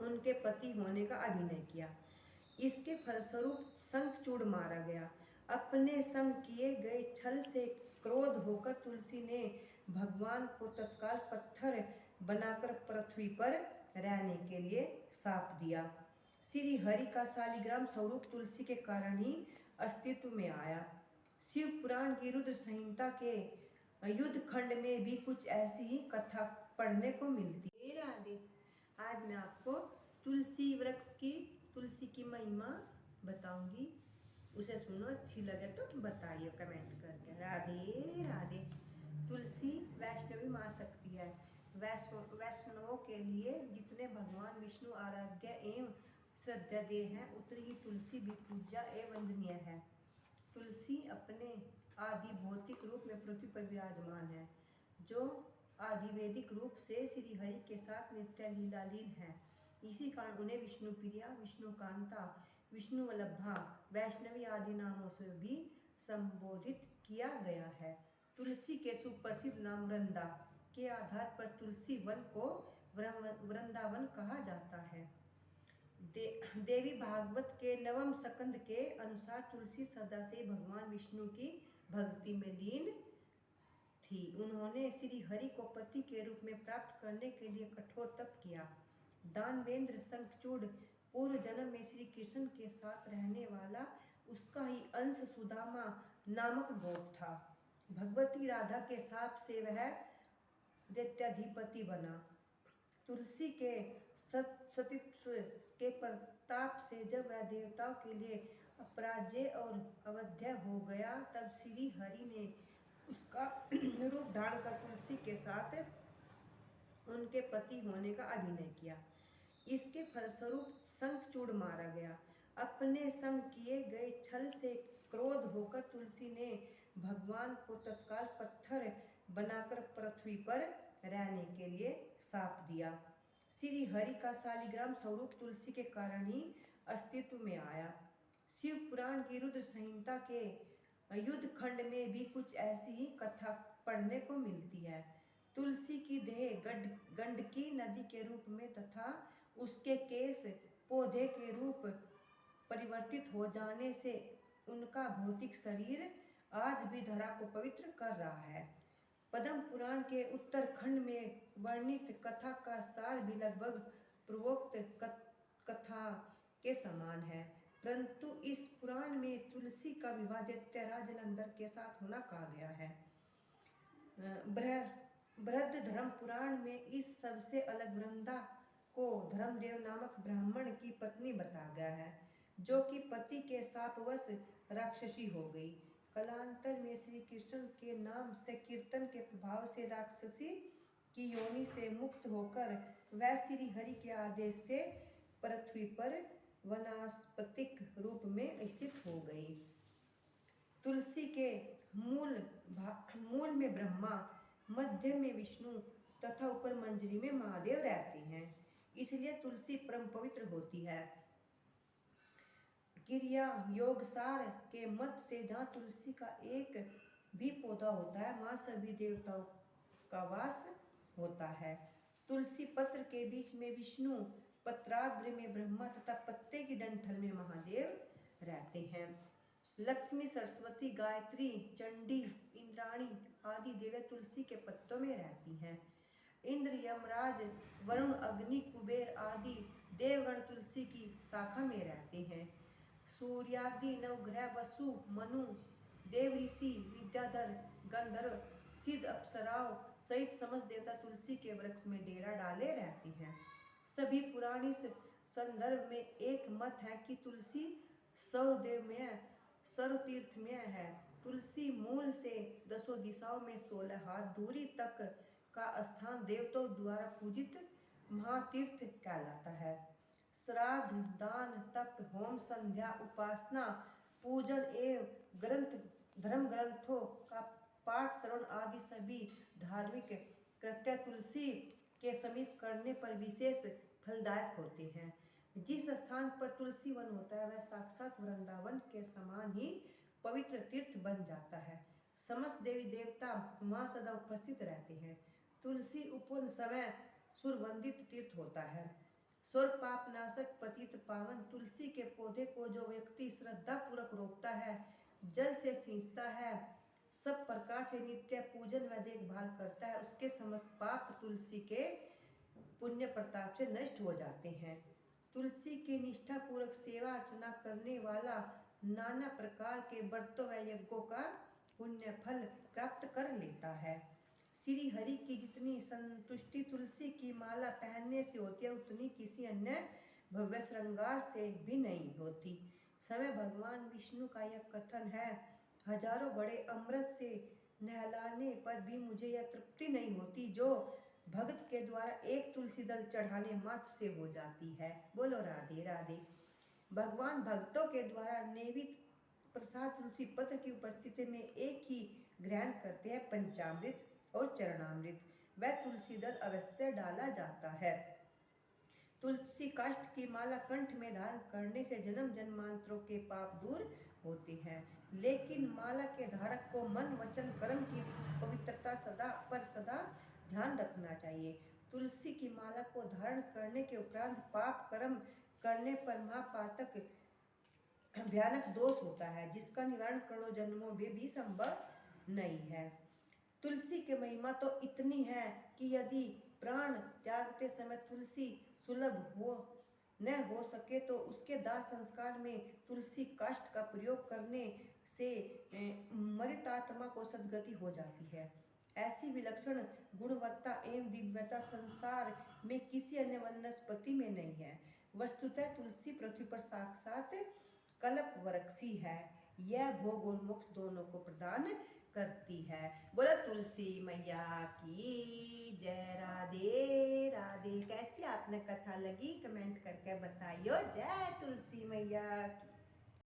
उनके पति होने का अभिनय किया। इसके फलस्वरूप शंखचूड़ मारा गया। अपने संग किए गए छल से क्रोध होकर तुलसी ने भगवान को तत्काल पत्थर बनाकर पृथ्वी पर रहने के लिए शाप दिया। श्री हरि का शालिग्राम स्वरूप तुलसी के कारण ही अस्तित्व में आया। शिव पुराण की रुद्र संहिता के युद्ध खंड में भी कुछ ऐसी ही कथा पढ़ने को मिलती है। राधे, आज मैं आपको तुलसी वृक्ष की तुलसी की महिमा बताऊंगी। उसे सुनो, अच्छी लगे तो बताइए कमेंट करके। राधे राधे। तुलसी वैष्णवी मां शक्ति है। वैष्णवों के लिए जितने भगवान विष्णु आराध्य एवं श्रद्धादेय हैं, उतनी ही तुलसी भी पूज्य एवं वंदनीय है। तुलसी अपने आदि भौतिक रूप में पृथ्वी पर विराजमान है, जो आदिवेदिक रूप से श्री हरि के साथ नित्य लीलालीन है। इसी कारण उन्हें विष्णु प्रिया, विष्णु कांता, विष्णु वल्लभा, वैष्णवी आदि नामों से भी संबोधित किया गया है। तुलसी के सुप्रसिद्ध नाम वृंदा के आधार पर तुलसी वन को वृंदावन कहा जाता है। देवी भागवत के नवम स्कंद के अनुसार तुलसी सदा से भगवान विष्णु की भक्ति में लीन थी। उन्होंने श्री हरि को पति के रूप में प्राप्त करने के लिए कठोर तप किया। दानवेंद्र शंखचूड़ पूर्व जन्म में श्री कृष्ण के साथ रहने वाला उसका ही अंश सुदामा नामक गोप था। भगवती राधा के शाप से वह दैत्याधिपति बना। तुलसी के सतीत्व के प्रताप से जब वह देवताओं के लिए अपराजेय और अवध्य हो गया, तब श्री हरि ने उसका रूप धारण कर तुलसी के साथ उनके पति होने का अभिनय किया। इसके फलस्वरूप शंखचूड़ मारा गया। अपने संग किए गए छल से क्रोध होकर तुलसी ने भगवान को तत्काल पत्थर बनाकर पृथ्वी पर रहने के लिए शाप दिया। श्री हरि का शालिग्राम स्वरूप तुलसी के कारण ही अस्तित्व में आया। शिव पुराण की रुद्र संहिता के युद्ध खंड में भी कुछ ऐसी ही कथा पढ़ने को मिलती है। तुलसी की देह गंडकी नदी के रूप में तथा उसके केस पौधे के रूप परिवर्तित हो जाने से उनका भौतिक शरीर आज भी धरा को पवित्र कर रहा है। पद्म पुराण के उत्तरखंड में वर्णित कथा का सार भी लगभग पूर्वोक्त कथा के समान है, परंतु इस पुराण में तुलसी का विवाह दैत्यराज जलंधर के साथ होना कहा गया है। बृहद धर्म पुराण में इस सबसे अलग वृंदा को धर्मदेव नामक ब्राह्मण की पत्नी बताया गया है, जो कि पति के शापवश राक्षसी हो गई। कालांतर में श्री कृष्ण के नाम से कीर्तन के प्रभाव से राक्षसी की योनि से मुक्त होकर वह श्री हरि के आदेश से पृथ्वी पर वनस्पतिक रूप में स्थित हो गई। तुलसी के मूल में ब्रह्मा, मध्य में विष्णु तथा ऊपर मंजरी में महादेव रहते हैं, इसलिए तुलसी परम पवित्र होती है। क्रिया योगसार के मत से जहाँ तुलसी का एक भी पौधा होता है, वहाँ सभी देवताओं का वास होता है। तुलसी पत्र के बीच में विष्णु, पत्राग्र में ब्रह्मा तथा पत्ते की डंठल में महादेव रहते हैं। लक्ष्मी, सरस्वती, गायत्री, चंडी, इंद्राणी आदि देवी तुलसी के पत्तों में रहती हैं। इंद्र, यमराज, वरुण, अग्नि, कुबेर आदि देवगण तुलसी की शाखा में रहते हैं। सूर्यादि नवग्रह, वसु, मनु, देव ऋषि, विद्याधर, गंधर्व, सिद्ध, अप्सराओं सहित समस्त देवता तुलसी के वृक्ष में डेरा डाले रहते हैं। सभी पुराण इस संदर्भ में एक मत है कि तुलसी सर्वदेवमय, सर्वतीर्थमय है। तुलसी मूल से 10 दिशाओं में 16 हाथ दूरी तक का स्थान देवताओं द्वारा पूजित महातीर्थ कहलाता है। श्राद्ध, दान, तप, होम, संध्या, उपासना, पूजन एवं धर्म ग्रंथों का पाठ, श्रवण आदि सभी धार्मिक कृत्य तुलसी के समीप करने पर विशेष फलदायक होते हैं। जिस स्थान पर तुलसी वन होता है, वह साक्षात वृंदावन के समान ही पवित्र तीर्थ बन जाता है। समस्त देवी देवता वहाँ सदा उपस्थित रहते हैं। तुलसी उपवन समय सुरवंदित तीर्थ होता है। स्वर पाप नाशक पतित पावन तुलसी के पौधे को जो व्यक्ति श्रद्धा पूर्वक रोपता है, जल से सींचता है, सब प्रकार से नित्य पूजन व देखभाल करता है, उसके समस्त पाप तुलसी के पुण्य प्रताप से नष्ट हो जाते हैं। तुलसी की निष्ठा पूर्वक सेवा अर्चना करने वाला नाना प्रकार के व्रतों व यज्ञों का पुण्य फल प्राप्त कर लेता है। श्री हरि की जितनी संतुष्टि तुलसी की माला पहनने से होती है, उतनी किसी अन्य भव्य श्रृंगार से भी नहीं होती। समय भगवान विष्णु का यह कथन है, हजारों बड़े अमृत से नहलाने पर भी मुझे यह तृप्ति नहीं होती जो भक्त के द्वारा एक तुलसी दल चढ़ाने मात्र से हो जाती है। बोलो राधे राधे। भगवान भक्तों के द्वारा नेवित प्रसाद तुलसी पत्र की उपस्थिति में एक ही ग्रहण करते हैं, पंचामृत और चरणामृत। वह तुलसी दल अवश्य डाला जाता है। तुलसी काष्ठ की माला कंठ में धारण करने से जन्म जन्मांतरों के पाप दूर होते हैं, लेकिन माला के धारक को मन वचन कर्म की पवित्रता सदा ध्यान रखना चाहिए। तुलसी की माला को धारण करने के उपरांत पाप कर्म करने पर महापातक भयानक दोष होता है, जिसका निवारण करोड़ों जन्मों में भी संभव नहीं है। तुलसी की महिमा तो इतनी है कि यदि प्राण त्यागते समय तुलसी सुलभ न हो सके तो उसके दाह संस्कार में तुलसी काष्ठ का प्रयोग करने से मृत आत्मा को सद्गति हो जाती है। ऐसी विलक्षण गुणवत्ता एवं दिव्यता संसार में किसी अन्य वनस्पति में नहीं है। वस्तुतः तुलसी पृथ्वी पर साक्षात कल्प वृक्षी है। यह भोग और मोक्ष दोनों को प्रदान करती है। बोलो तुलसी मैया की जय। राधे राधे। कैसी आपने कथा लगी कमेंट करके बताइयो। जय तुलसी मैया की।